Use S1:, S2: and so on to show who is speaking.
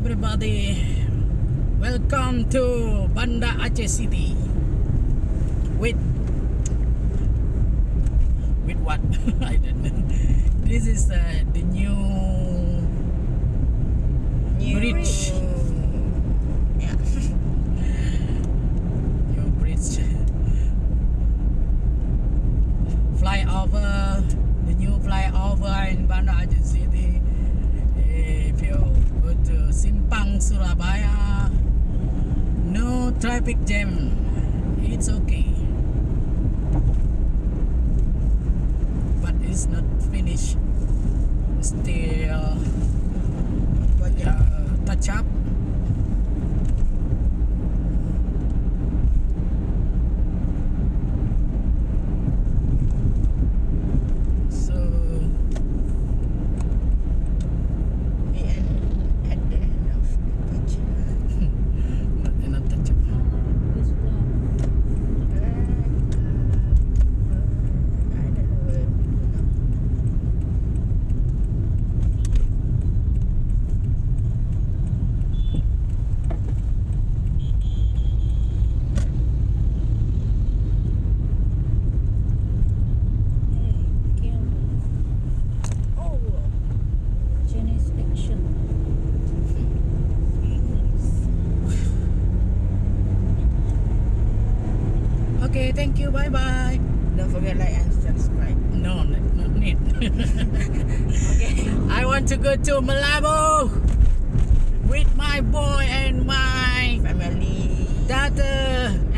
S1: everybody. Welcome to Banda Aceh City. With what? I don't know. This is the new bridge.
S2: Yeah.
S1: New bridge. Flyover. The new flyover in Banda Aceh City. If you go to Simpang, Surabaya, no traffic jam. It's okay. But it's not finished. Still touch up. So
S2: The end, at the end of the bridge.
S1: not enough touch up.
S2: I don't know where. Oh,
S3: Chinese action.
S1: Okay, thank you. Bye bye.
S2: don't forget like and subscribe.
S1: No, not need.
S2: Okay.
S1: I want to go to Malabo with my boy and my
S2: Family.
S1: daughter.